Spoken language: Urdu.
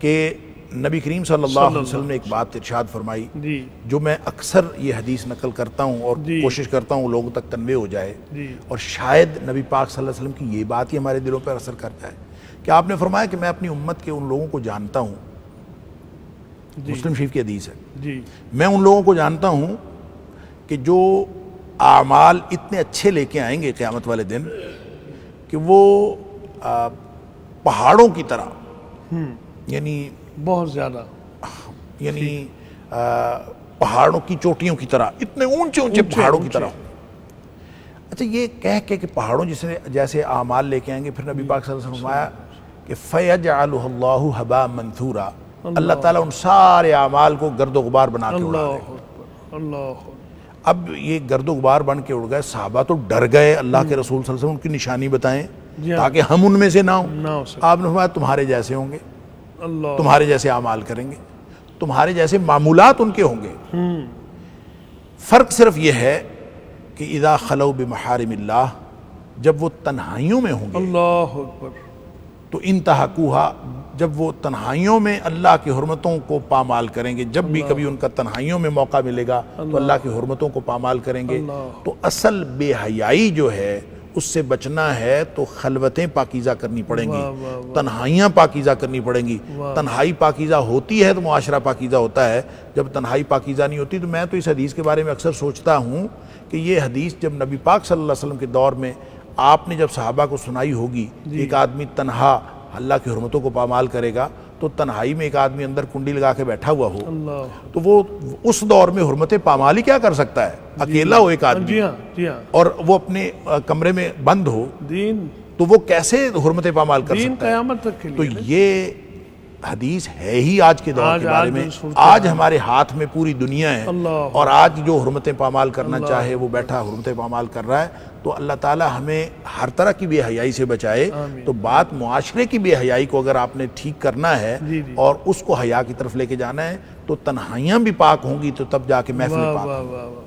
کہ نبی کریم صلی اللہ علیہ وسلم نے ایک بات ارشاد فرمائی جو میں اکثر یہ حدیث نقل کرتا ہوں اور کوشش کرتا ہوں لوگوں تک تنویہ ہو جائے، اور شاید نبی پاک صلی اللہ علیہ وسلم کی یہ بات ہی ہمارے دلوں پر اثر کرتا ہے کہ آپ نے فرمایا کہ میں اپنی امت کے ان لوگوں کو جانتا ہوں، مسلم شریف کی حدیث ہے، میں ان لوگوں کو جانتا ہوں کہ جو اعمال اتنے اچھے لے کے آئیں گے قیامت والے دن کہ وہ پہاڑوں کی طرح، یعنی بہت زیادہ، یعنی پہاڑوں کی چوٹیوں کی طرح، اتنے اونچے اونچے پہاڑوں کی طرح. اچھا یہ کہہ کے کہ پہاڑوں جیسے اعمال لے کے آئیں گے، پھر نبی پاک صلی اللہ علیہ وسلم فرمایا کہ فَيَجْعَلُهُ اللَّهُ هَبَاءً مَنْثُورًا، اللہ تعالیٰ ان سارے اعمال کو گرد و غبار بنا کے اڑا دے گا. اللہ اب یہ گرد و غبار بن کے اڑ گئے، صحابہ تو ڈر گئے، اللہ کے رسول صلی اللہ علیہ وسلم ان کی نشانی بتائیں تاکہ ہم ان میں سے نہ ہوں. آپ نے فرمایا تمہارے جیسے ہوں گے، تمہارے جیسے اعمال کریں گے، تمہارے جیسے معمولات ان کے ہوں گے. فرق صرف یہ ہے کہ اذا خلو بمحارم اللہ، جب وہ تنہائیوں میں ہوں گے، اللہ اکبر، تو انتہکوہا، جب وہ تنہائیوں میں اللہ کی حرمتوں کو پامال کریں گے، جب بھی کبھی ان کا تنہائیوں میں موقع ملے گا تو اللہ کی حرمتوں کو پامال کریں گے. تو اصل بے حیائی جو ہے اس سے بچنا ہے تو خلوتیں پاکیزہ کرنی پڑیں گی، تنہائیاں پاکیزہ کرنی پڑیں گی. تنہائی پاکیزہ ہوتی ہے تو معاشرہ پاکیزہ ہوتا ہے، جب تنہائی پاکیزہ نہیں ہوتی. تو میں تو اس حدیث کے بارے میں اکثر سوچتا ہوں کہ یہ حدیث جب نبی پاک صلی اللہ علیہ وسلم کے دور میں آپ نے جب صحابہ کو سنائی ہوگی، ایک آدمی تنہا اللہ کی حرمتوں کو پامال کرے گا، تو تنہائی میں ایک آدمی اندر کنڈی لگا کے بیٹھا ہوا ہو تو وہ اس دور میں حرمت پامال ہی کیا کر سکتا ہے؟ اکیلا ہو ایک آدمی اور وہ اپنے کمرے میں بند ہو تو وہ کیسے حرمت پامال کر سکتا ہے؟ قیامت تک کے لیے. تو یہ حدیث ہے ہی آج کے دور کے بارے میں. آج ہمارے ہاتھ میں پوری دنیا ہے اور آج جو حرمت پامال کرنا چاہے وہ بیٹھا حرمت پامال کر رہا ہے. تو اللہ تعالی ہمیں ہر طرح کی بے حیائی سے بچائے. تو بات معاشرے کی بے حیائی کو اگر آپ نے ٹھیک کرنا ہے اور اس کو حیا کی طرف لے کے جانا ہے تو تنہائیاں بھی پاک ہوں گی تو تب جا کے محفل پاک.